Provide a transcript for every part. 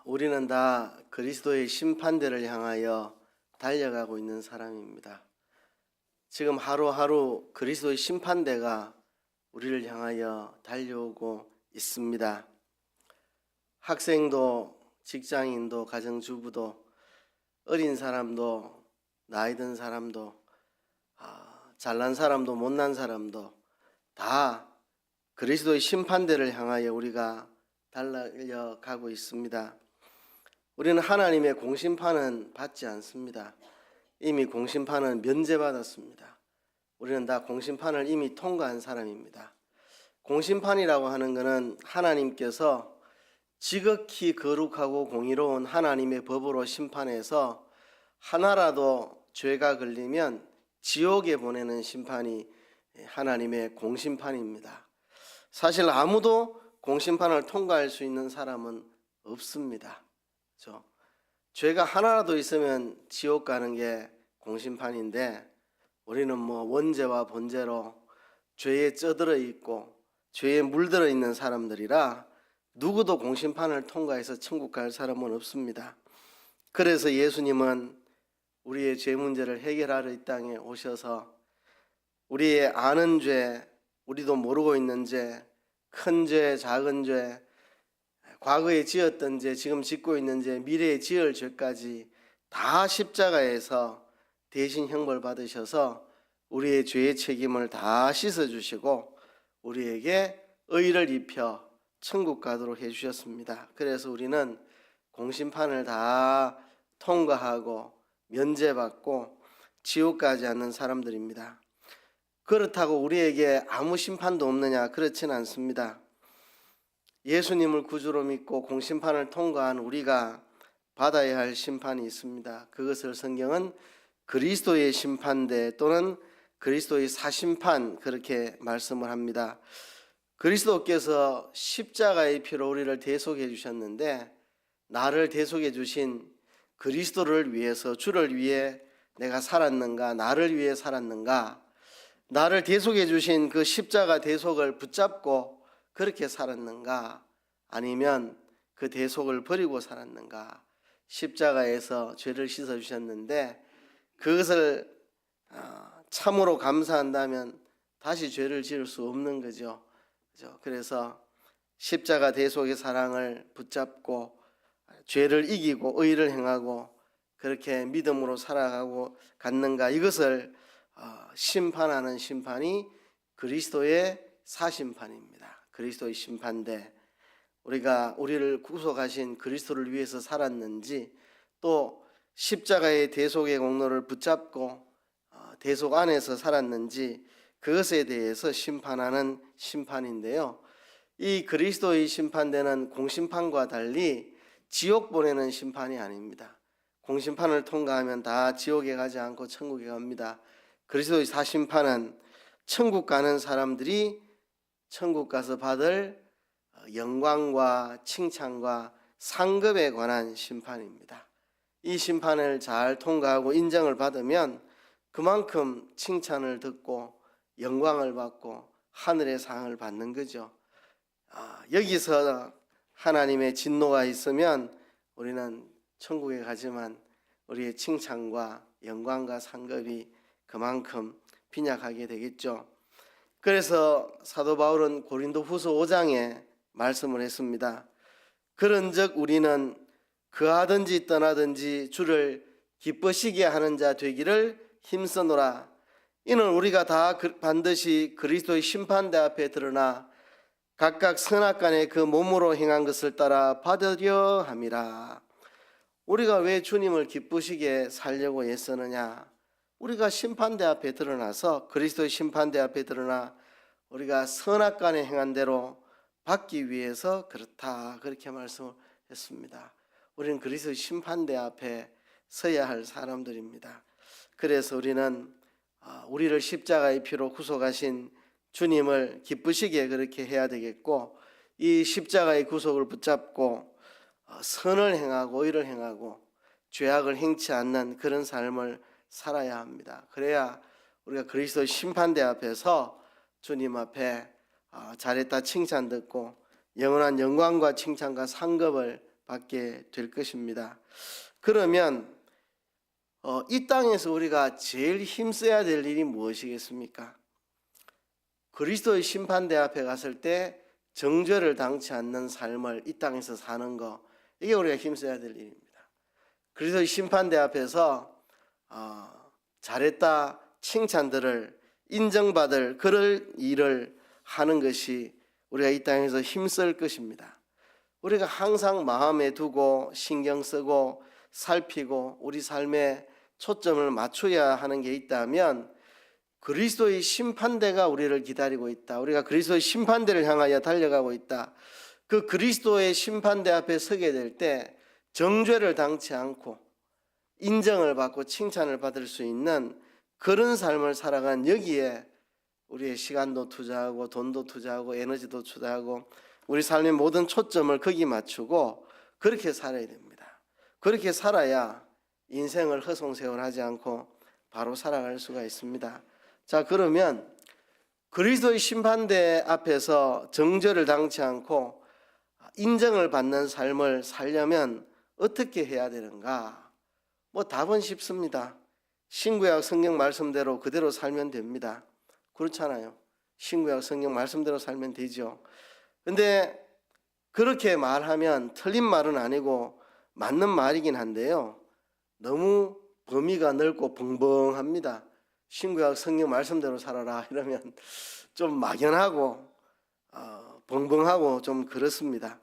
우리는 다 그리스도의 심판대를 향하여 달려가고 있는 사람입니다. 지금 하루하루 그리스도의 심판대가 우리를 향하여 달려오고 있습니다. 학생도, 직장인도, 가정주부도, 어린 사람도, 나이 든 사람도, 잘난 사람도, 못난 사람도 다 그리스도의 심판대를 향하여 우리가 달려가고 있습니다. 우리는 하나님의 공심판은 받지 않습니다. 이미 공심판은 면제받았습니다. 우리는 다 공심판을 이미 통과한 사람입니다. 공심판이라고 하는 것은 하나님께서 지극히 거룩하고 공의로운 하나님의 법으로 심판해서 하나라도 죄가 걸리면 지옥에 보내는 심판이 하나님의 공심판입니다. 사실 아무도 공심판을 통과할 수 있는 사람은 없습니다. 그렇죠? 죄가 하나라도 있으면 지옥 가는 게 공심판인데 우리는 원죄와 번죄로 죄에 쩌들어 있고 죄에 물들어 있는 사람들이라 누구도 공심판을 통과해서 천국 갈 사람은 없습니다. 그래서 예수님은 우리의 죄 문제를 해결하러 이 땅에 오셔서 우리의 아는 죄, 우리도 모르고 있는 죄, 큰 죄, 작은 죄, 과거에 지었던 죄, 지금 짓고 있는 죄, 미래에 지을 죄까지 다 십자가에서 대신 형벌 받으셔서 우리의 죄의 책임을 다 씻어주시고 우리에게 의를 입혀 천국 가도록 해주셨습니다. 그래서 우리는 공심판을 다 통과하고 면제받고 지옥 가지 않는 사람들입니다. 그렇다고 우리에게 아무 심판도 없느냐? 그렇진 않습니다. 예수님을 구주로 믿고 공심판을 통과한 우리가 받아야 할 심판이 있습니다. 그것을 성경은 그리스도의 심판대 또는 그리스도의 사심판 그렇게 말씀을 합니다. 그리스도께서 십자가의 피로 우리를 대속해 주셨는데 나를 대속해 주신 그리스도를 위해서 주를 위해 내가 살았는가? 나를 위해 살았는가? 나를 대속해 주신 그 십자가 대속을 붙잡고 그렇게 살았는가? 아니면 그 대속을 버리고 살았는가? 십자가에서 죄를 씻어주셨는데 그것을 참으로 감사한다면 다시 죄를 지을 수 없는 거죠. 그래서 십자가 대속의 사랑을 붙잡고 죄를 이기고 의를 행하고 그렇게 믿음으로 살아가고 갔는가? 이것을 심판하는 심판이 그리스도의 사심판입니다. 그리스도의 심판대. 우리를 구속하신 그리스도를 위해서 살았는지 또 십자가의 대속의 공로를 붙잡고 대속 안에서 살았는지 그것에 대해서 심판하는 심판인데요. 이 그리스도의 심판대는 공심판과 달리 지옥 보내는 심판이 아닙니다. 공심판을 통과하면 다 지옥에 가지 않고 천국에 갑니다. 그리스도의 사심판은 천국 가는 사람들이 천국 가서 받을 영광과 칭찬과 상급에 관한 심판입니다. 이 심판을 잘 통과하고 인정을 받으면 그만큼 칭찬을 듣고 영광을 받고 하늘의 상을 받는 거죠. 여기서 하나님의 진노가 있으면 우리는 천국에 가지만 우리의 칭찬과 영광과 상급이 그만큼 빈약하게 되겠죠. 그래서 사도 바울은 고린도후서 5장에 말씀을 했습니다. 그런즉 우리는 그하든지 떠나든지 주를 기쁘시게 하는 자 되기를 힘쓰노라. 이는 우리가 다 반드시 그리스도의 심판대 앞에 드러나 각각 선악간에 그 몸으로 행한 것을 따라 받으려 함이라. 우리가 왜 주님을 기쁘시게 살려고 애쓰느냐? 우리가 심판대 앞에 드러나서 그리스도의 심판대 앞에 드러나 우리가 선악간에 행한 대로 받기 위해서 그렇다 그렇게 말씀했습니다. 우리는 그리스도의 심판대 앞에 서야 할 사람들입니다. 그래서 우리는 우리를 십자가의 피로 구속하신 주님을 기쁘시게 그렇게 해야 되겠고 이 십자가의 구속을 붙잡고 선을 행하고 의를 행하고 죄악을 행치 않는 그런 삶을 살아야 합니다. 그래야 우리가 그리스도의 심판대 앞에서 주님 앞에 잘했다 칭찬 듣고 영원한 영광과 칭찬과 상급을 받게 될 것입니다. 그러면 이 땅에서 우리가 제일 힘써야 될 일이 무엇이겠습니까? 그리스도의 심판대 앞에 갔을 때 정죄를 당치 않는 삶을 이 땅에서 사는 거, 이게 우리가 힘써야 될 일입니다. 그리스도의 심판대 앞에서 잘했다 칭찬들을 인정받을 그럴 일을 하는 것이 우리가 이 땅에서 힘쓸 것입니다. 우리가 항상 마음에 두고 신경 쓰고 살피고 우리 삶에 초점을 맞춰야 하는 게 있다면 그리스도의 심판대가 우리를 기다리고 있다. 우리가 그리스도의 심판대를 향하여 달려가고 있다. 그 그리스도의 심판대 앞에 서게 될 때 정죄를 당치 않고 인정을 받고 칭찬을 받을 수 있는 그런 삶을 살아간 여기에 우리의 시간도 투자하고 돈도 투자하고 에너지도 투자하고 우리 삶의 모든 초점을 거기 맞추고 그렇게 살아야 됩니다. 그렇게 살아야 인생을 허송세월하지 않고 바로 살아갈 수가 있습니다. 자, 그러면 그리스도의 심판대 앞에서 정죄를 당치 않고 인정을 받는 삶을 살려면 어떻게 해야 되는가? 답은 쉽습니다. 신구약 성경 말씀대로 그대로 살면 됩니다. 그렇잖아요. 신구약 성경 말씀대로 살면 되죠. 근데 그렇게 말하면 틀린 말은 아니고 맞는 말이긴 한데요, 너무 범위가 넓고 벙벙합니다. 신구약 성경 말씀대로 살아라 이러면 좀 막연하고 벙벙하고 좀 그렇습니다.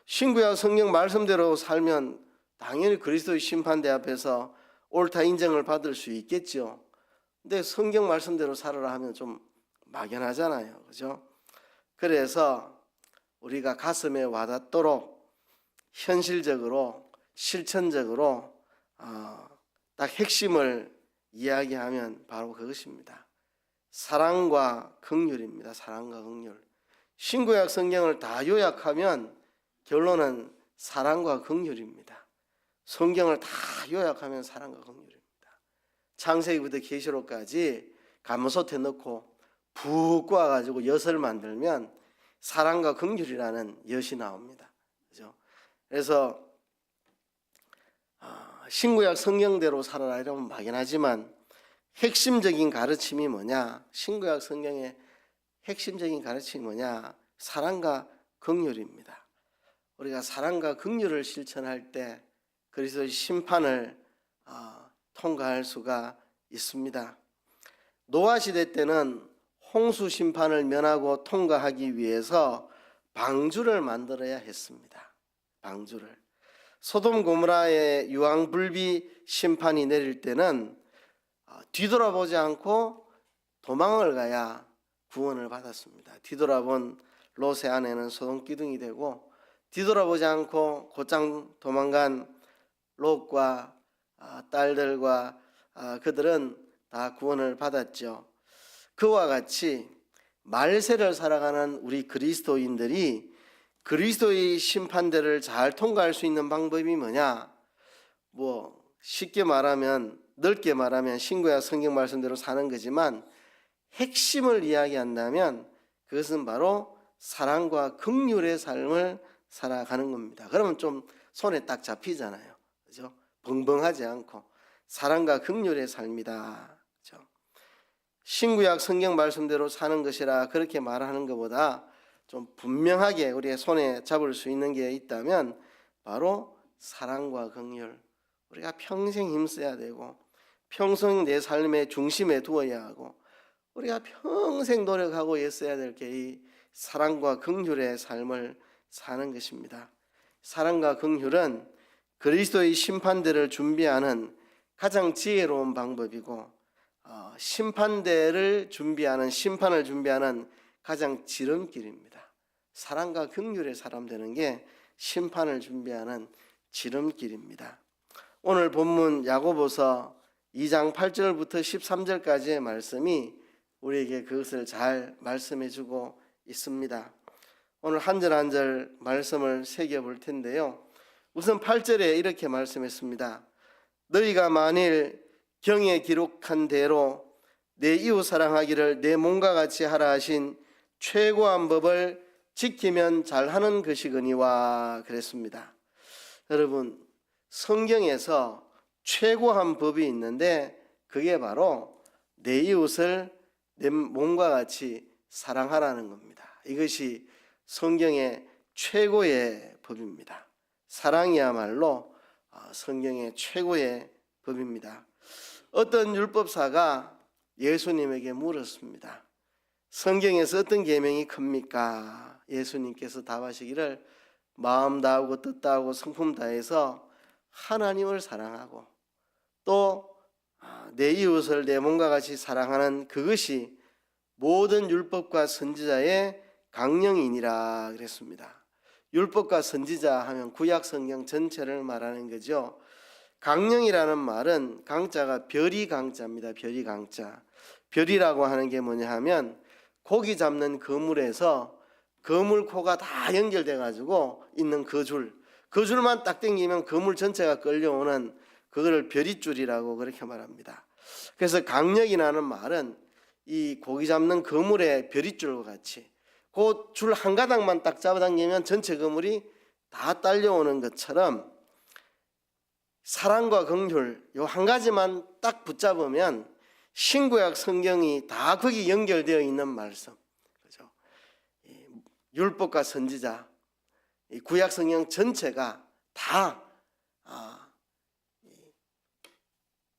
신구약 성경 말씀대로 살면 당연히 그리스도의 심판대 앞에서 옳다 인정을 받을 수 있겠죠. 근데 성경 말씀대로 살아라 하면 좀 막연하잖아요. 그죠? 그래서 우리가 가슴에 와닿도록 현실적으로 실천적으로 딱 핵심을 이야기하면 바로 그것입니다. 사랑과 긍휼입니다. 사랑과 긍휼. 신구약 성경을 다 요약하면 결론은 사랑과 긍휼입니다. 성경을 다 요약하면 사랑과 긍휼입니다. 창세기부터 계시록까지 가마솥에 넣고 푹 구워가지고 엿을 만들면 사랑과 긍휼이라는 엿이 나옵니다. 그죠? 그래서 신구약 성경대로 살아라 이러면 막연하지만 핵심적인 가르침이 뭐냐? 신구약 성경의 핵심적인 가르침이 뭐냐? 사랑과 긍휼입니다. 우리가 사랑과 긍휼을 실천할 때 그리스도의 심판을 통과할 수가 있습니다. 노아 시대 때는 홍수 심판을 면하고 통과하기 위해서 방주를 만들어야 했습니다. 방주를. 소돔 고모라의 유황불비 심판이 내릴 때는 뒤돌아보지 않고 도망을 가야 구원을 받았습니다. 뒤돌아본 롯의 아내는 소돔 기둥이 되고 뒤돌아보지 않고 곧장 도망간 롯과 딸들과 그들은 다 구원을 받았죠. 그와 같이 말세를 살아가는 우리 그리스도인들이 그리스도의 심판대를 잘 통과할 수 있는 방법이 뭐냐? 쉽게 말하면, 넓게 말하면 신구약 성경 말씀대로 사는 거지만 핵심을 이야기한다면 그것은 바로 사랑과 긍휼의 삶을 살아가는 겁니다. 그러면 좀 손에 딱 잡히잖아요. 그죠? 벙벙하지 않고 사랑과 긍휼의 삶이다. 그죠? 신구약 성경 말씀대로 사는 것이라 그렇게 말하는 것보다 좀 분명하게 우리의 손에 잡을 수 있는 게 있다면 바로 사랑과 긍휼. 우리가 평생 힘써야 되고 평생 내 삶의 중심에 두어야 하고 우리가 평생 노력하고 애써야 될 게 이 사랑과 긍휼의 삶을 사는 것입니다. 사랑과 긍휼은 그리스도의 심판대를 준비하는 가장 지혜로운 방법이고 심판대를 준비하는, 심판을 준비하는 가장 지름길입니다. 사랑과 긍휼의 사람 되는 게 심판을 준비하는 지름길입니다. 오늘 본문 야고보서 2장 8절부터 13절까지의 말씀이 우리에게 그것을 잘 말씀해 주고 있습니다. 오늘 한 절 한 절 말씀을 새겨볼 텐데요. 우선 8절에 이렇게 말씀했습니다. 너희가 만일 경에 기록한 대로 내 이웃 사랑하기를 내 몸과 같이 하라 하신 최고한 법을 지키면 잘하는 것이거니와 그랬습니다. 여러분, 성경에서 최고한 법이 있는데 그게 바로 내 이웃을 내 몸과 같이 사랑하라는 겁니다. 이것이 성경의 최고의 법입니다. 사랑이야말로 성경의 최고의 법입니다. 어떤 율법사가 예수님에게 물었습니다. 성경에서 어떤 계명이 큽니까? 예수님께서 답하시기를 마음 다하고 뜻 다하고 성품 다해서 하나님을 사랑하고 또 내 이웃을 내 몸과 같이 사랑하는 그것이 모든 율법과 선지자의 강령이니라 그랬습니다. 율법과 선지자 하면 구약 성경 전체를 말하는 거죠. 강령이라는 말은 강자가 별이 강자입니다. 별이 강자. 별이라고 하는 게 뭐냐 하면 고기 잡는 그물에서 그물코가 다 연결돼 가지고 있는 그 줄만 딱 당기면 그물 전체가 끌려오는 그거를 별이줄이라고 그렇게 말합니다. 그래서 강력이라는 말은 이 고기 잡는 그물의 별이줄과 같이 그 줄 한 가닥만 딱 잡아당기면 전체 그물이 다 딸려오는 것처럼 사랑과 긍휼 요 한 가지만 딱 붙잡으면 신구약 성경이 다 거기 연결되어 있는 말씀. 그죠? 율법과 선지자, 이 구약 성경 전체가 다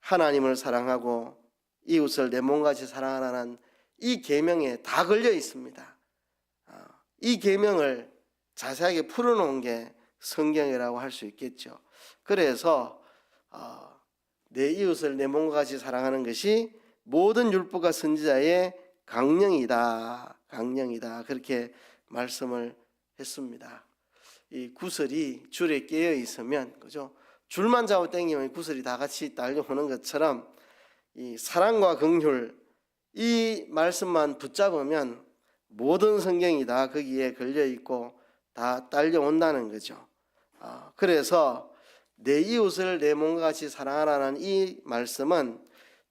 하나님을 사랑하고 이웃을 내 몸같이 사랑하라는 이 계명에 다 걸려 있습니다. 이 계명을 자세하게 풀어놓은 게 성경이라고 할 수 있겠죠. 그래서 내 이웃을 내 몸과 같이 사랑하는 것이 모든 율법과 선지자의 강령이다. 그렇게 말씀을 했습니다. 이 구슬이 줄에 깨어 있으면 그죠? 줄만 잡아 당기면 구슬이 다 같이 딸려오는 것처럼 이 사랑과 긍휼 이 말씀만 붙잡으면 모든 성경이 다 거기에 걸려 있고 다 딸려온다는 거죠. 그래서 내 이웃을 내 몸과 같이 사랑하라는 이 말씀은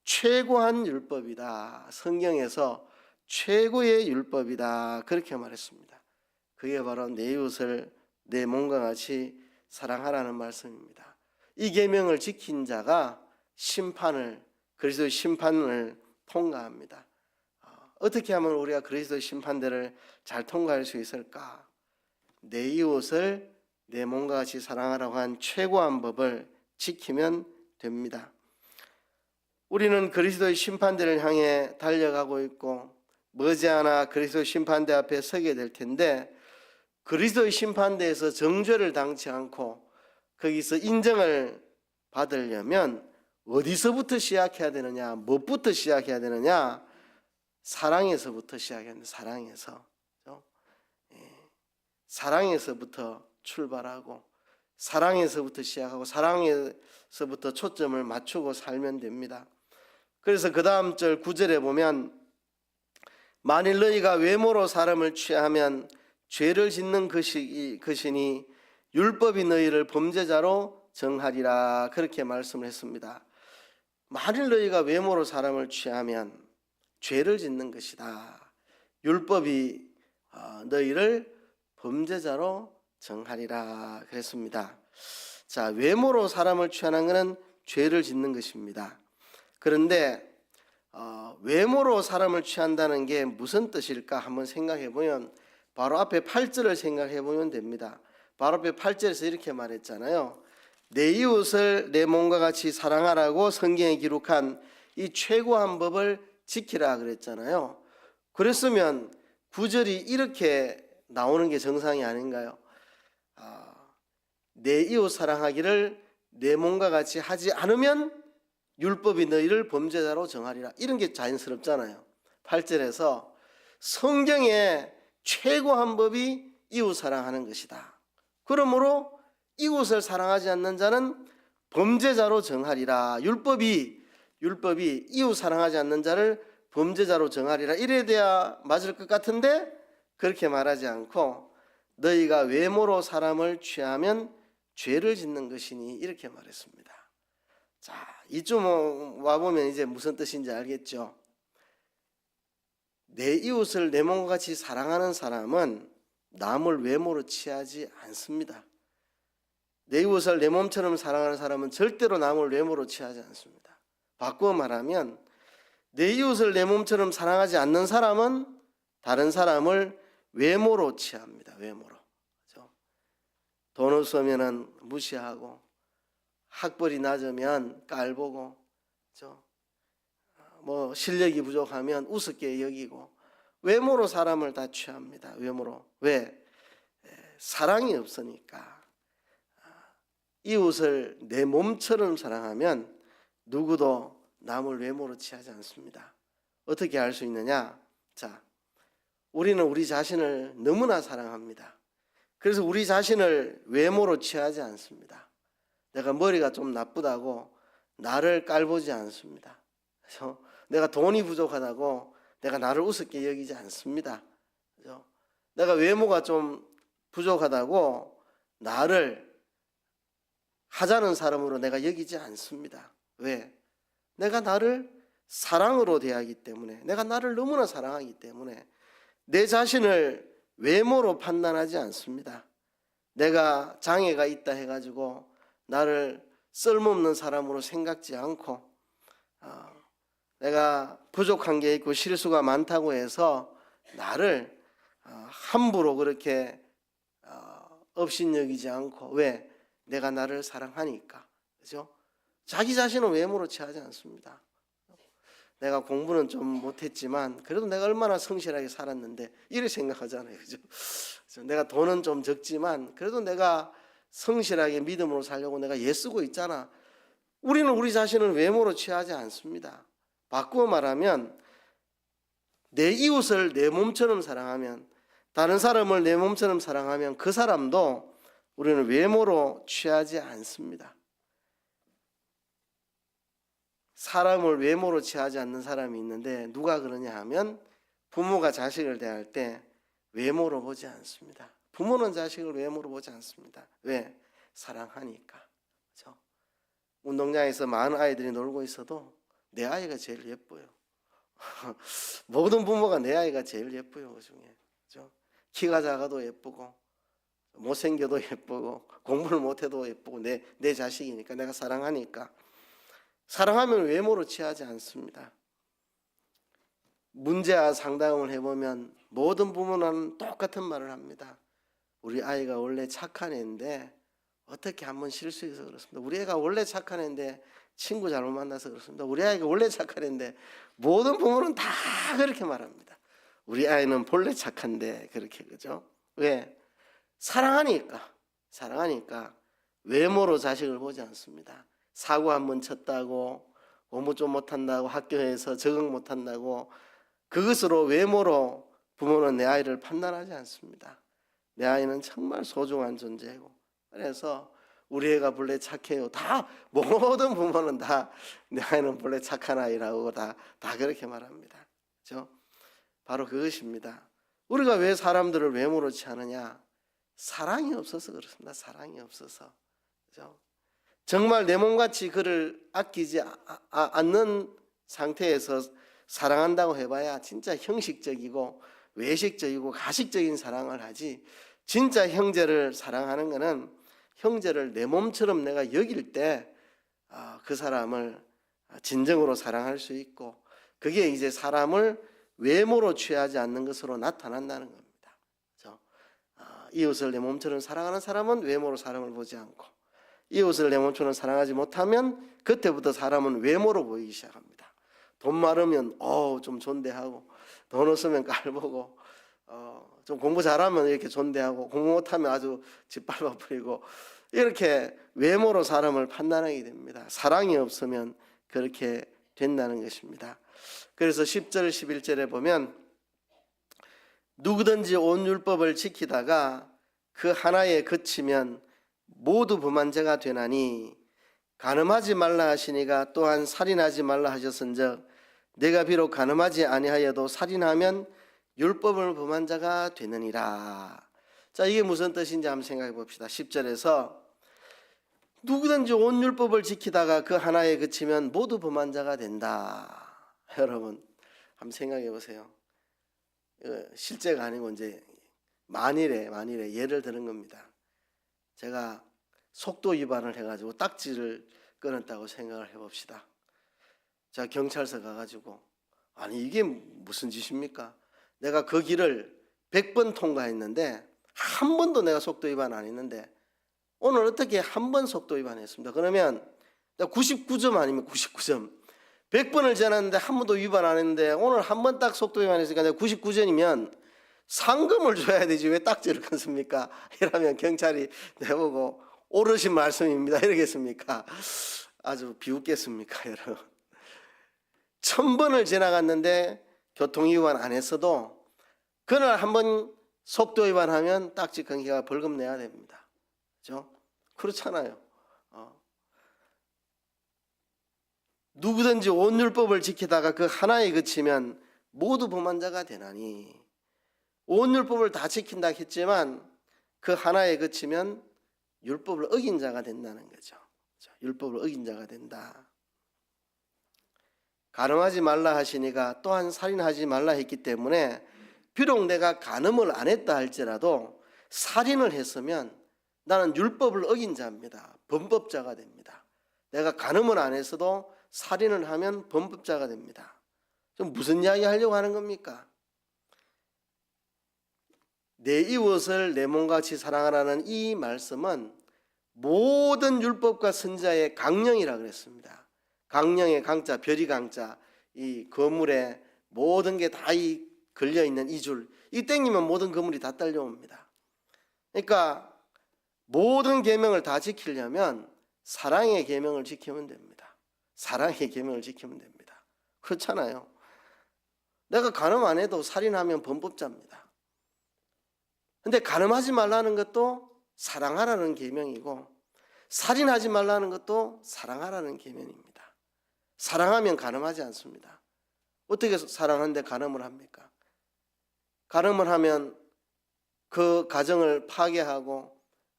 최고한 율법이다. 성경에서 최고의 율법이다. 그렇게 말했습니다. 그게 바로 내 이웃을 내 몸과 같이 사랑하라는 말씀입니다. 이 계명을 지킨 자가 그리스도의 심판을 통과합니다. 어떻게 하면 우리가 그리스도의 심판대를 잘 통과할 수 있을까? 내 이웃을 내 몸과 같이 사랑하라고 한 최고한 법을 지키면 됩니다. 우리는 그리스도의 심판대를 향해 달려가고 있고 머지않아 그리스도의 심판대 앞에 서게 될 텐데 그리스도의 심판대에서 정죄를 당치 않고 거기서 인정을 받으려면 어디서부터 시작해야 되느냐? 무엇부터 시작해야 되느냐? 사랑에서부터 시작해야 됩니다. 사랑에서부터 출발하고 사랑에서부터 시작하고 사랑에서부터 초점을 맞추고 살면 됩니다. 그래서 그 다음 절 9절에 보면 만일 너희가 외모로 사람을 취하면 죄를 짓는 것이니 율법이 너희를 범죄자로 정하리라 그렇게 말씀을 했습니다. 만일 너희가 외모로 사람을 취하면 죄를 짓는 것이다. 율법이 너희를 범죄자로 정하리라 그랬습니다. 자, 외모로 사람을 취하는 것은 죄를 짓는 것입니다. 그런데 외모로 사람을 취한다는 게 무슨 뜻일까 한번 생각해 보면 바로 앞에 8절을 생각해 보면 됩니다. 바로 앞에 8절에서 이렇게 말했잖아요. 내 이웃을 내 몸과 같이 사랑하라고 성경에 기록한 이 최고한 법을 지키라 그랬잖아요. 그랬으면 9절이 이렇게 나오는 게 정상이 아닌가요? 내 이웃 사랑하기를 내 몸과 같이 하지 않으면 율법이 너희를 범죄자로 정하리라. 이런 게 자연스럽잖아요. 8절에서 성경의 최고한 법이 이웃 사랑하는 것이다. 그러므로 이웃을 사랑하지 않는 자는 범죄자로 정하리라. 율법이 이웃 사랑하지 않는 자를 범죄자로 정하리라. 이래야 돼야 맞을 것 같은데 그렇게 말하지 않고 너희가 외모로 사람을 취하면 죄를 짓는 것이니 이렇게 말했습니다. 자, 이쯤 와보면 이제 무슨 뜻인지 알겠죠? 내 이웃을 내 몸과 같이 사랑하는 사람은 남을 외모로 취하지 않습니다. 내 이웃을 내 몸처럼 사랑하는 사람은 절대로 남을 외모로 취하지 않습니다. 바꾸어 말하면 내 이웃을 내 몸처럼 사랑하지 않는 사람은 다른 사람을 외모로 취합니다. 외모로. 그렇죠? 돈 없으면 무시하고, 학벌이 낮으면 깔보고, 그렇죠? 뭐 실력이 부족하면 우습게 여기고, 외모로 사람을 다 취합니다. 외모로. 왜? 사랑이 없으니까. 이웃을 내 몸처럼 사랑하면 누구도 남을 외모로 취하지 않습니다. 어떻게 할 수 있느냐? 자, 우리는 우리 자신을 너무나 사랑합니다. 그래서 우리 자신을 외모로 취하지 않습니다. 내가 머리가 좀 나쁘다고 나를 깔보지 않습니다. 그래서 내가 돈이 부족하다고 내가 나를 우습게 여기지 않습니다. 그래서 내가 외모가 좀 부족하다고 나를 하자는 사람으로 내가 여기지 않습니다. 왜? 내가 나를 사랑으로 대하기 때문에, 내가 나를 너무나 사랑하기 때문에 내 자신을 외모로 판단하지 않습니다. 내가 장애가 있다 해가지고 나를 쓸모없는 사람으로 생각지 않고, 내가 부족한 게 있고 실수가 많다고 해서 나를 함부로 그렇게 업신여기지 않고, 왜? 내가 나를 사랑하니까. 그죠? 자기 자신은 외모로 취하지 않습니다. 내가 공부는 좀 못했지만 그래도 내가 얼마나 성실하게 살았는데, 이렇게 생각하잖아요. 그죠? 내가 돈은 좀 적지만 그래도 내가 성실하게 믿음으로 살려고 내가 애쓰고 있잖아. 우리는 우리 자신을 외모로 취하지 않습니다. 바꾸어 말하면 내 이웃을 내 몸처럼 사랑하면, 다른 사람을 내 몸처럼 사랑하면 그 사람도 우리는 외모로 취하지 않습니다. 사람을 외모로 취하지 않는 사람이 있는데, 누가 그러냐 하면 부모가 자식을 대할 때 외모로 보지 않습니다. 부모는 자식을 외모로 보지 않습니다. 왜? 사랑하니까. 그렇죠? 운동장에서 많은 아이들이 놀고 있어도 내 아이가 제일 예뻐요. 모든 부모가 내 아이가 제일 예뻐요. 그 중에. 그렇죠? 키가 작아도 예쁘고, 못생겨도 예쁘고, 공부를 못해도 예쁘고, 내 자식이니까, 내가 사랑하니까. 사랑하면 외모로 취하지 않습니다. 문제와 상담을 해보면 모든 부모는 똑같은 말을 합니다. 우리 아이가 원래 착한 애인데 어떻게 한번 실수해서 그렇습니다. 우리 애가 원래 착한 애인데 친구 잘못 만나서 그렇습니다. 우리 아이가 원래 착한 애인데, 모든 부모는 다 그렇게 말합니다. 우리 아이는 본래 착한데 그렇게. 그죠? 왜? 사랑하니까 외모로 자식을 보지 않습니다. 사고 한번 쳤다고, 공부 좀 못한다고, 학교에서 적응 못한다고, 그것으로 외모로 부모는 내 아이를 판단하지 않습니다. 내 아이는 정말 소중한 존재고, 그래서 우리 애가 본래 착해요. 다 모든 부모는 다 내 아이는 본래 착한 아이라고 다 그렇게 말합니다. 그렇죠? 바로 그것입니다. 우리가 왜 사람들을 외모로 취하느냐? 사랑이 없어서 그렇습니다. 사랑이 없어서. 그렇죠? 정말 내 몸같이 그를 아끼지 않는 상태에서 사랑한다고 해봐야 진짜 형식적이고 외식적이고 가식적인 사랑을 하지, 진짜 형제를 사랑하는 것은 형제를 내 몸처럼 내가 여길 때 그 사람을 진정으로 사랑할 수 있고, 그게 이제 사람을 외모로 취하지 않는 것으로 나타난다는 겁니다. 그렇죠? 이웃을 내 몸처럼 사랑하는 사람은 외모로 사람을 보지 않고, 이웃을 내 몸처럼 사랑하지 못하면 그때부터 사람은 외모로 보이기 시작합니다. 돈 많으면 좀 존대하고, 돈 없으면 깔보고, 좀 공부 잘하면 이렇게 존대하고, 공부 못하면 아주 짓밟아 버리고, 이렇게 외모로 사람을 판단하게 됩니다. 사랑이 없으면 그렇게 된다는 것입니다. 그래서 10절 11절에 보면, 누구든지 온 율법을 지키다가 그 하나에 그치면 모두 범한 자가 되나니, 간음하지 말라 하시니가 또한 살인하지 말라 하셨은즉 내가 비록 간음하지 아니하여도 살인하면 율법을 범한 자가 되느니라. 자, 이게 무슨 뜻인지 한번 생각해 봅시다. 10절에서 누구든지 온 율법을 지키다가 그 하나에 그치면 모두 범한 자가 된다. 여러분 한번 생각해 보세요. 실제가 아니고 이제 만일에 예를 드는 겁니다. 제가 속도 위반을 해가지고 딱지를 끊었다고 생각을 해봅시다. 자, 경찰서 가가지고 아니 이게 무슨 짓입니까? 내가 그 길을 100번 통과했는데 한 번도 내가 속도 위반 안 했는데 오늘 어떻게 한 번 속도 위반했습니다. 그러면 99점 아니면 99점. 100번을 지났는데 한 번도 위반 안 했는데 오늘 한 번 딱 속도 위반했으니까 내가 99점이면 상금을 줘야 되지 왜 딱지를 끊습니까? 이러면 경찰이 내보고 옳으신 말씀입니다 이러겠습니까? 아주 비웃겠습니까 여러분? 1000번을 지나갔는데 교통위반 안 했어도 그날 한 번 속도 위반하면 딱지 끊기가 벌금 내야 됩니다. 그렇죠? 그렇잖아요. 누구든지 온 율법을 지키다가 그 하나에 그치면 모두 범한자가 되나니 온 율법을 다 지킨다 했지만 그 하나에 그치면 율법을 어긴 자가 된다는 거죠. 율법을 어긴 자가 된다. 간음하지 말라 하시니가 또한 살인하지 말라 했기 때문에 비록 내가 간음을 안 했다 할지라도 살인을 했으면 나는 율법을 어긴 자입니다. 범법자가 됩니다. 내가 간음을 안 했어도 살인을 하면 범법자가 됩니다. 좀 무슨 이야기 하려고 하는 겁니까? 내 이웃을 내 몸같이 사랑하라는 이 말씀은 모든 율법과 선지자의 강령이라 그랬습니다. 강령의 강자, 별이 강자, 이 건물에 모든 게 다 걸려있는 이 줄, 이 땡기면 모든 건물이 다 딸려옵니다. 그러니까 모든 계명을 다 지키려면 사랑의 계명을 지키면 됩니다. 사랑의 계명을 지키면 됩니다. 그렇잖아요. 내가 간음 안 해도 살인하면 범법자입니다. 근데 간음하지 말라는 것도 사랑하라는 계명이고 살인하지 말라는 것도 사랑하라는 계명입니다. 사랑하면 간음하지 않습니다. 어떻게 사랑하는데 간음을 합니까? 간음을 하면 그 가정을 파괴하고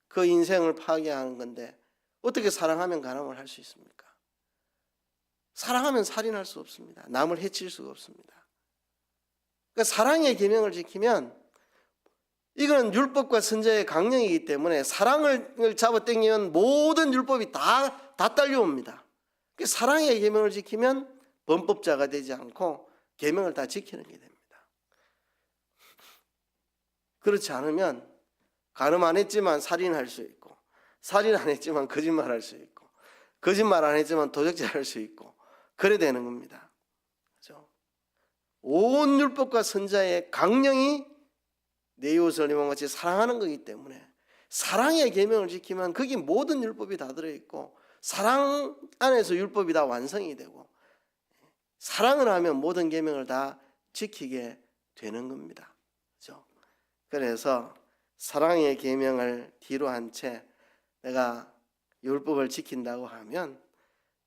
그 인생을 파괴하는 건데 어떻게 사랑하면 간음을 할 수 있습니까? 사랑하면 살인할 수 없습니다. 남을 해칠 수가 없습니다. 그러니까 사랑의 계명을 지키면 이건 율법과 선지자의 강령이기 때문에 사랑을 잡아당기면 모든 율법이 다 딸려옵니다. 그러니까 사랑의 계명을 지키면 범법자가 되지 않고 계명을 다 지키는 게 됩니다. 그렇지 않으면 간음 안 했지만 살인할 수 있고 살인 안 했지만 거짓말할 수 있고 거짓말 안 했지만 도적질할 수 있고 그래 되는 겁니다. 그렇죠? 온 율법과 선지자의 강령이 내 이웃을 내 몸같이 사랑하는 거기 때문에 사랑의 계명을 지키면 거기 모든 율법이 다 들어있고 사랑 안에서 율법이 다 완성이 되고 사랑을 하면 모든 계명을 다 지키게 되는 겁니다. 그렇죠? 그래서 사랑의 계명을 뒤로 한 채 내가 율법을 지킨다고 하면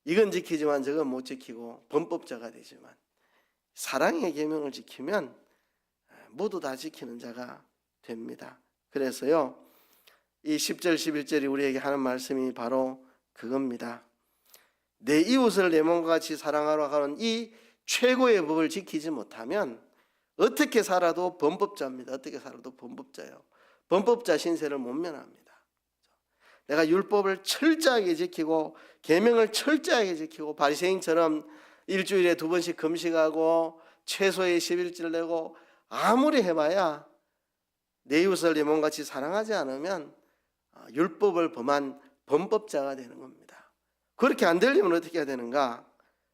이건 지키지만 저건 못 지키고 범법자가 되지만 사랑의 계명을 지키면 모두 다 지키는 자가 됩니다. 그래서요 이 10절 11절이 우리에게 하는 말씀이 바로 그겁니다. 내 이웃을 내 몸과 같이 사랑하라 하는 이 최고의 법을 지키지 못하면 어떻게 살아도 범법자입니다. 어떻게 살아도 범법자예요. 범법자 신세를 못 면합니다. 내가 율법을 철저하게 지키고 계명을 철저하게 지키고 바리새인처럼 일주일에 2번씩 금식하고 최소의 11절 내고 아무리 해봐야 내 이웃을 내 몸같이 사랑하지 않으면 율법을 범한 범법자가 되는 겁니다. 그렇게 안 되려면 어떻게 해야 되는가?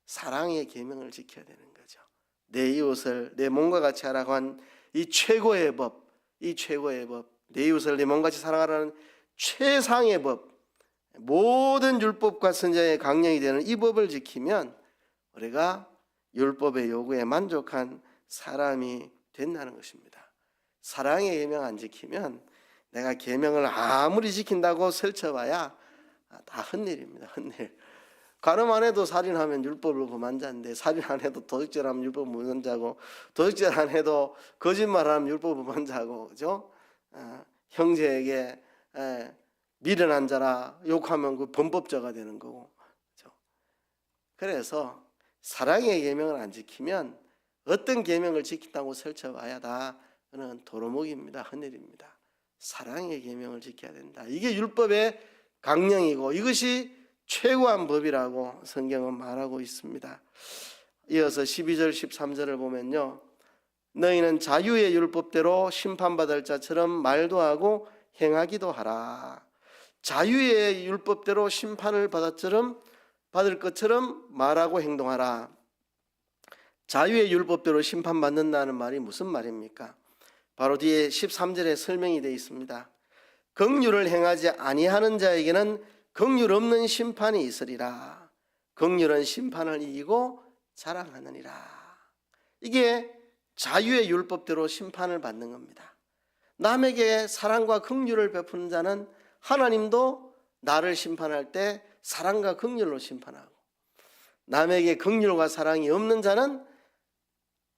사랑의 계명을 지켜야 되는 거죠. 내 이웃을 내 몸과 같이 하라고 한 이 최고의 법, 이 최고의 법, 내 이웃을 내 몸같이 사랑하라는 최상의 법, 모든 율법과 선지자의 강령이 되는 이 법을 지키면 우리가 율법의 요구에 만족한 사람이 된다는 것입니다. 사랑의 계명 안 지키면 내가 계명을 아무리 지킨다고 설쳐봐야 다 헛일입니다. 헛일. 간음 안 해도 살인하면 율법을 범한 자인데 살인 안 해도 도둑질하면 율법 범한 자고 도둑질 안 해도 거짓말하면 율법 범한 자고 그죠? 형제에게 미련한 자라 욕하면 그 범법자가 되는 거고 그죠? 그래서 사랑의 계명을 안 지키면 어떤 계명을 지킨다고 설쳐봐야 다 그는 도루묵입니다. 헛일입니다. 사랑의 계명을 지켜야 된다. 이게 율법의 강령이고 이것이 최고한 법이라고 성경은 말하고 있습니다. 이어서 12절 13절을 보면요, 너희는 자유의 율법대로 심판받을 자처럼 말도 하고 행하기도 하라. 자유의 율법대로 심판을 받을 것처럼 말하고 행동하라. 자유의 율법대로 심판받는다는 말이 무슨 말입니까? 바로 뒤에 13절에 설명이 되어 있습니다. 긍휼을 행하지 아니하는 자에게는 긍휼 없는 심판이 있으리라. 긍휼은 심판을 이기고 자랑하느니라. 이게 자유의 율법대로 심판을 받는 겁니다. 남에게 사랑과 긍휼을 베푸는 자는 하나님도 나를 심판할 때 사랑과 긍휼로 심판하고, 남에게 긍휼과 사랑이 없는 자는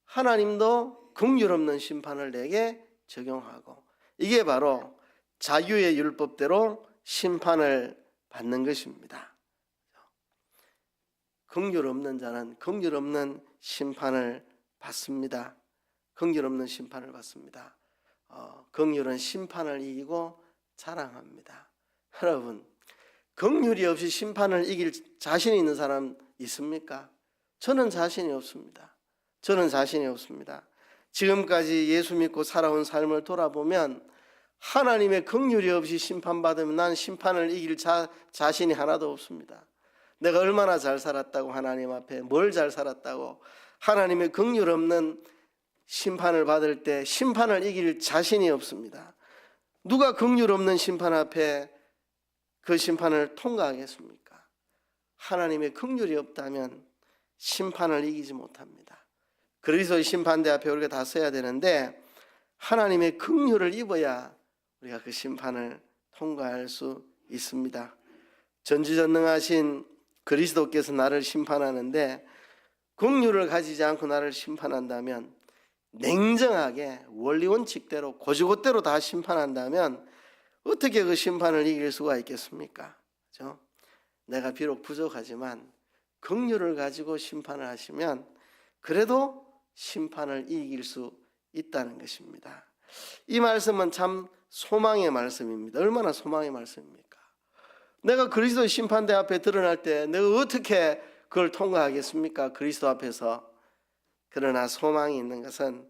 하나님도 긍휼 없는 심판을 내게 적용하고, 이게 바로 자유의 율법대로 심판을 받는 것입니다. 긍휼 없는 자는 긍휼 없는 심판을 받습니다. 긍휼 없는 심판을 받습니다. 긍휼은 심판을 이기고 자랑합니다. 여러분, 긍휼이 없이 심판을 이길 자신이 있는 사람 있습니까? 저는 자신이 없습니다. 저는 자신이 없습니다. 지금까지 예수 믿고 살아온 삶을 돌아보면 하나님의 긍휼이 없이 심판받으면 난 심판을 이길 자신이 하나도 없습니다. 내가 얼마나 잘 살았다고, 하나님 앞에 뭘 잘 살았다고, 하나님의 긍휼 없는 심판을 받을 때 심판을 이길 자신이 없습니다. 누가 긍휼 없는 심판 앞에 그 심판을 통과하겠습니까? 하나님의 긍휼이 없다면 심판을 이기지 못합니다. 그리스도의 심판대 앞에 우리가 다 서야 되는데, 하나님의 긍휼을 입어야 우리가 그 심판을 통과할 수 있습니다. 전지전능하신 그리스도께서 나를 심판하는데 긍휼을 가지지 않고 나를 심판한다면, 냉정하게 원리원칙대로 고지고대로 다 심판한다면 어떻게 그 심판을 이길 수가 있겠습니까? 그렇죠? 내가 비록 부족하지만 긍휼을 가지고 심판을 하시면 그래도 심판을 이길 수 있다는 것입니다. 이 말씀은 참 소망의 말씀입니다. 얼마나 소망의 말씀입니까? 내가 그리스도의 심판대 앞에 드러날 때 내가 어떻게 그걸 통과하겠습니까? 그리스도 앞에서. 그러나 소망이 있는 것은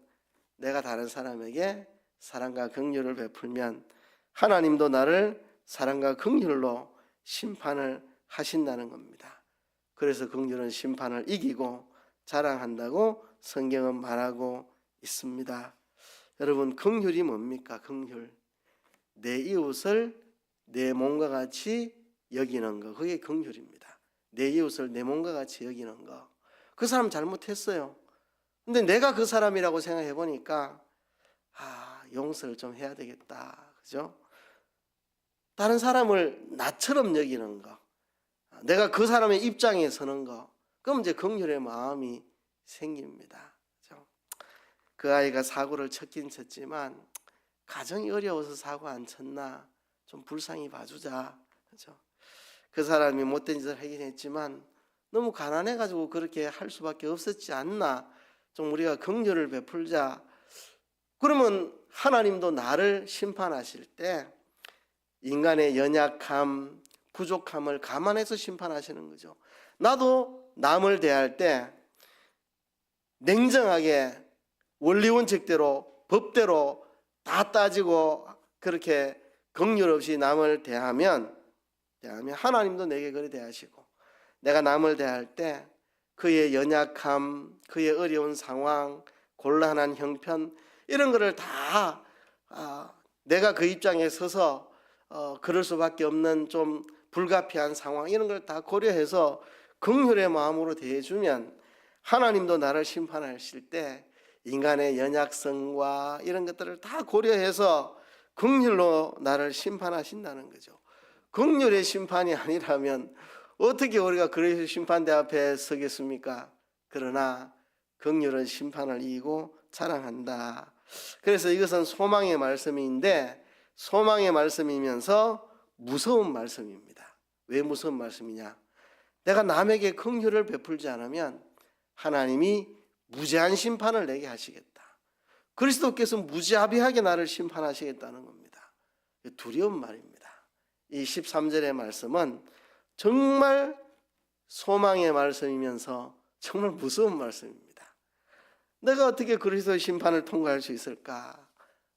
내가 다른 사람에게 사랑과 긍휼을 베풀면 하나님도 나를 사랑과 긍휼로 심판을 하신다는 겁니다. 그래서 긍휼은 심판을 이기고 자랑한다고 성경은 말하고 있습니다. 여러분, 긍휼이 뭡니까? 긍휼, 내 이웃을 내 몸과 같이 여기는 거, 그게 긍휼입니다. 내 이웃을 내 몸과 같이 여기는 거. 그 사람 잘못했어요. 근데 내가 그 사람이라고 생각해 보니까 용서를 좀 해야 되겠다. 그죠? 다른 사람을 나처럼 여기는 거, 내가 그 사람의 입장에 서는 거, 그럼 이제 긍휼의 마음이 생깁니다. 그죠? 그 아이가 사고를 쳤긴 쳤지만 가정이 어려워서 사고 안 쳤나, 좀 불쌍히 봐주자. 그죠? 그 사람이 못된 짓을 하긴 했지만 너무 가난해가지고 그렇게 할 수밖에 없었지 않나, 좀 우리가 긍휼을 베풀자. 그러면 하나님도 나를 심판하실 때 인간의 연약함, 부족함을 감안해서 심판하시는 거죠. 나도 남을 대할 때 냉정하게 원리원칙대로 법대로 다 따지고 그렇게 긍휼 없이 남을 대하면 하나님도 내게 그렇게 대하시고, 내가 남을 대할 때 그의 연약함, 그의 어려운 상황, 곤란한 형편, 이런 거를 다 내가 그 입장에 서서 그럴 수밖에 없는 좀 불가피한 상황, 이런 걸 다 고려해서 긍휼의 마음으로 대해주면 하나님도 나를 심판하실 때 인간의 연약성과 이런 것들을 다 고려해서 긍휼로 나를 심판하신다는 거죠. 긍휼의 심판이 아니라면 어떻게 우리가 그리스도 심판대 앞에 서겠습니까? 그러나 긍휼은 심판을 이기고 자랑한다. 그래서 이것은 소망의 말씀인데, 소망의 말씀이면서 무서운 말씀입니다. 왜 무서운 말씀이냐? 내가 남에게 긍휼을 베풀지 않으면 하나님이 무제한 심판을 내게 하시겠다. 그리스도께서 무자비하게 나를 심판하시겠다는 겁니다. 두려운 말입니다. 이 13절의 말씀은 정말 소망의 말씀이면서 정말 무서운 말씀입니다. 내가 어떻게 그리스도의 심판을 통과할 수 있을까?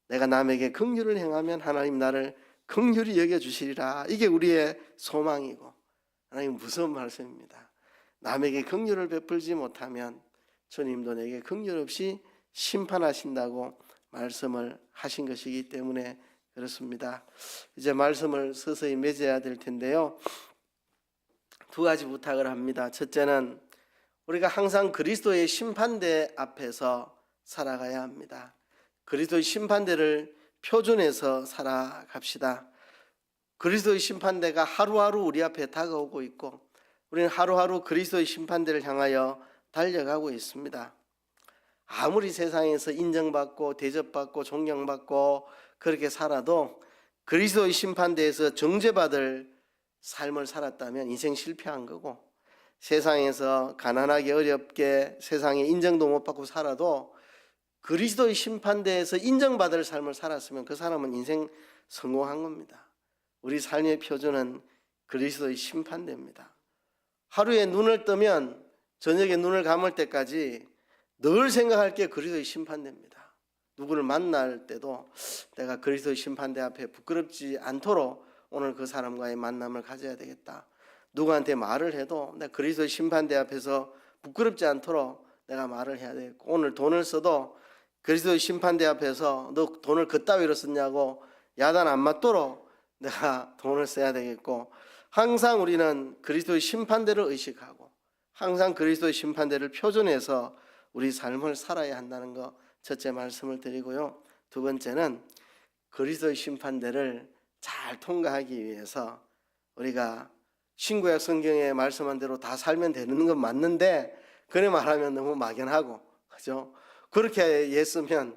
내가 남에게 긍휼을 행하면 하나님 나를 긍휼히 여겨주시리라. 이게 우리의 소망이고, 하나님 무서운 말씀입니다. 남에게 긍휼을 베풀지 못하면 주님도 내게 긍휼 없이 심판하신다고 말씀을 하신 것이기 때문에 그렇습니다. 이제 말씀을 서서히 맺어야 될 텐데요, 두 가지 부탁을 합니다. 첫째는 우리가 항상 그리스도의 심판대 앞에서 살아가야 합니다. 그리스도의 심판대를 표준해서 살아갑시다. 그리스도의 심판대가 하루하루 우리 앞에 다가오고 있고, 우리는 하루하루 그리스도의 심판대를 향하여 달려가고 있습니다. 아무리 세상에서 인정받고 대접받고 존경받고 그렇게 살아도 그리스도의 심판대에서 정죄받을 삶을 살았다면 인생 실패한 거고, 세상에서 가난하게 어렵게 세상에 인정도 못 받고 살아도 그리스도의 심판대에서 인정받을 삶을 살았으면 그 사람은 인생 성공한 겁니다. 우리 삶의 표준은 그리스도의 심판대입니다. 하루에 눈을 뜨면 저녁에 눈을 감을 때까지 늘 생각할 게 그리스도의 심판대입니다. 누구를 만날 때도 내가 그리스도의 심판대 앞에 부끄럽지 않도록 오늘 그 사람과의 만남을 가져야 되겠다. 누구한테 말을 해도 내가 그리스도의 심판대 앞에서 부끄럽지 않도록 내가 말을 해야 되겠고, 오늘 돈을 써도 그리스도의 심판대 앞에서 너 돈을 그따위로 썼냐고 야단 안 맞도록 내가 돈을 써야 되겠고, 항상 우리는 그리스도의 심판대를 의식하고 항상 그리스도의 심판대를 표준해서 우리 삶을 살아야 한다는 거 첫째 말씀을 드리고요. 두 번째는 그리스도의 심판대를 잘 통과하기 위해서 우리가 신구약 성경에 말씀한 대로 다 살면 되는 건 맞는데, 그래 말하면 너무 막연하고, 그죠? 그렇게 했으면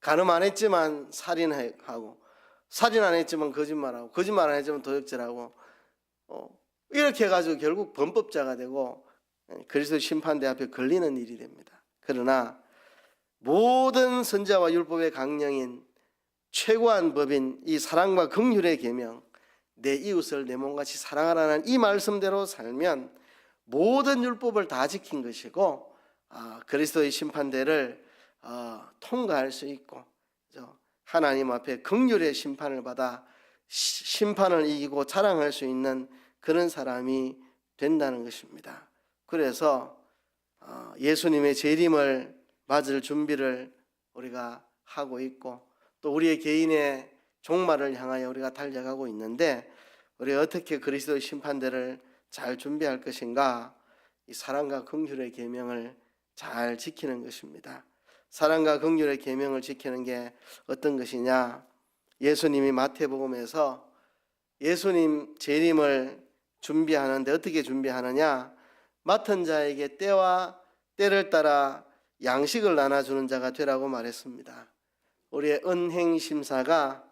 간음 안 했지만 살인하고, 살인 안 했지만 거짓말하고, 거짓말 안 했지만 도적질하고, 이렇게 해가지고 결국 범법자가 되고 그리스도 심판대 앞에 걸리는 일이 됩니다. 그러나 모든 선지자와 율법의 강령인 최고한 법인 이 사랑과 긍휼의 계명, 내 이웃을 내 몸같이 사랑하라는 이 말씀대로 살면 모든 율법을 다 지킨 것이고, 그리스도의 심판대를 통과할 수 있고, 하나님 앞에 긍휼의 심판을 받아 심판을 이기고 자랑할 수 있는 그런 사람이 된다는 것입니다. 그래서 예수님의 재림을 맞을 준비를 우리가 하고 있고, 또 우리의 개인의 종말을 향하여 우리가 달려가고 있는데, 우리가 어떻게 그리스도의 심판대를 잘 준비할 것인가? 이 사랑과 긍휼의 계명을 잘 지키는 것입니다. 사랑과 긍휼의 계명을 지키는 게 어떤 것이냐? 예수님이 마태복음에서 예수님 재림을 준비하는데 어떻게 준비하느냐? 맡은 자에게 때와 때를 따라 양식을 나눠주는 자가 되라고 말했습니다. 우리의 은행심사가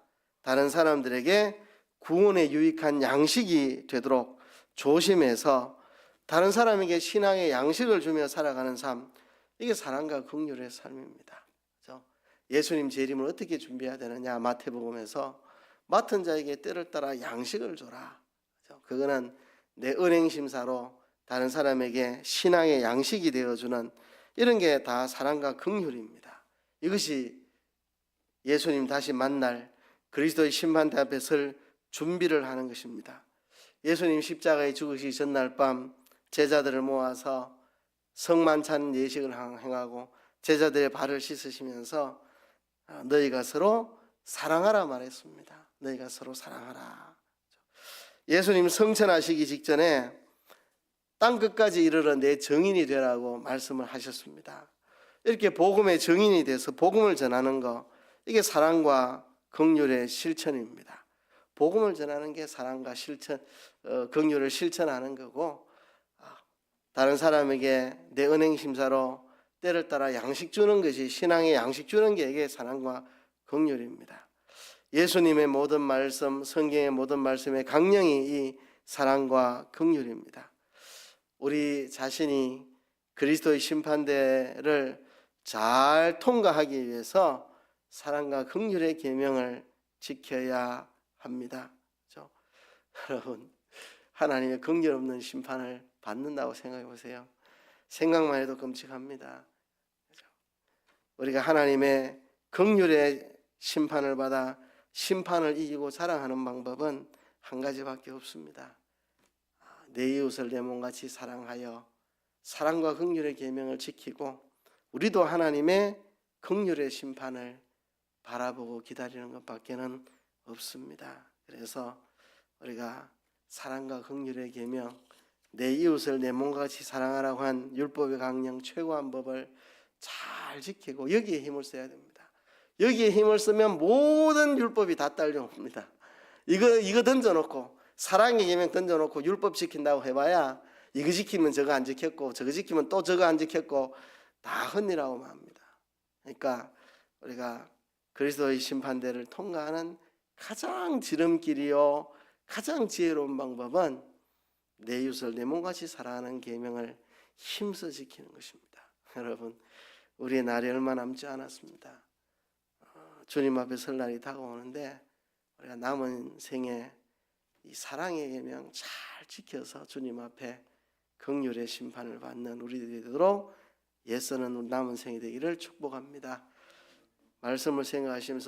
다른 사람들에게 구원에 유익한 양식이 되도록 조심해서 다른 사람에게 신앙의 양식을 주며 살아가는 삶, 이게 사랑과 긍휼의 삶입니다. 그렇죠? 예수님 재림을 어떻게 준비해야 되느냐? 마태복음에서 맡은 자에게 때를 따라 양식을 줘라. 그렇죠? 그거는 내 은행심사로 다른 사람에게 신앙의 양식이 되어주는, 이런 게 다 사랑과 긍휼입니다. 이것이 예수님 다시 만날 그리스도의 심판대 앞에 설 준비를 하는 것입니다. 예수님 십자가에 죽으시기 전날 밤 제자들을 모아서 성만찬 예식을 행하고 제자들의 발을 씻으시면서 너희가 서로 사랑하라 말했습니다. 너희가 서로 사랑하라. 예수님 성천하시기 직전에 땅끝까지 이르러 내 증인이 되라고 말씀을 하셨습니다. 이렇게 복음의 증인이 돼서 복음을 전하는 거, 이게 사랑과 긍휼의 실천입니다. 복음을 전하는 게 사랑과 실천, 긍휼을 실천하는 거고, 다른 사람에게 내 은행심사로 때를 따라 양식 주는 것이, 신앙의 양식 주는 게 이게 사랑과 긍휼입니다. 예수님의 모든 말씀, 성경의 모든 말씀의 강령이 이 사랑과 긍휼입니다. 우리 자신이 그리스도의 심판대를 잘 통과하기 위해서 사랑과 긍휼의 계명을 지켜야 합니다. 여러분, 하나님의 긍휼 없는 심판을 받는다고 생각해 보세요. 생각만 해도 끔찍합니다. 우리가 하나님의 긍휼의 심판을 받아 심판을 이기고 자랑하는 방법은 한 가지밖에 없습니다. 내 이웃을 내 몸같이 사랑하여 사랑과 긍휼의 계명을 지키고 우리도 하나님의 긍휼의 심판을 바라보고 기다리는 것밖에는 없습니다. 그래서 우리가 사랑과 긍휼의 계명, 내 이웃을 내 몸과 같이 사랑하라고 한 율법의 강령 최고한 법을 잘 지키고 여기에 힘을 써야 됩니다. 여기에 힘을 쓰면 모든 율법이 다 딸려옵니다. 이거 던져놓고 사랑의 계명 던져놓고 율법 지킨다고 해봐야 이거 지키면 저거 안 지켰고 저거 지키면 또 저거 안 지켰고 다 헛이라고 합니다. 그러니까 우리가 그리스도의 심판대를 통과하는 가장 지름길이요 가장 지혜로운 방법은 내 이웃을 내 몸같이 사랑하는 계명을 힘써 지키는 것입니다. 여러분, 우리의 날이 얼마 남지 않았습니다. 주님 앞에 설 날이 다가오는데 우리가 남은 생에 이 사랑의 계명 잘 지켜서 주님 앞에 긍휼의 심판을 받는 우리들이 되도록 애쓰는 남은 생이 되기를 축복합니다. 말씀을 생각하시면서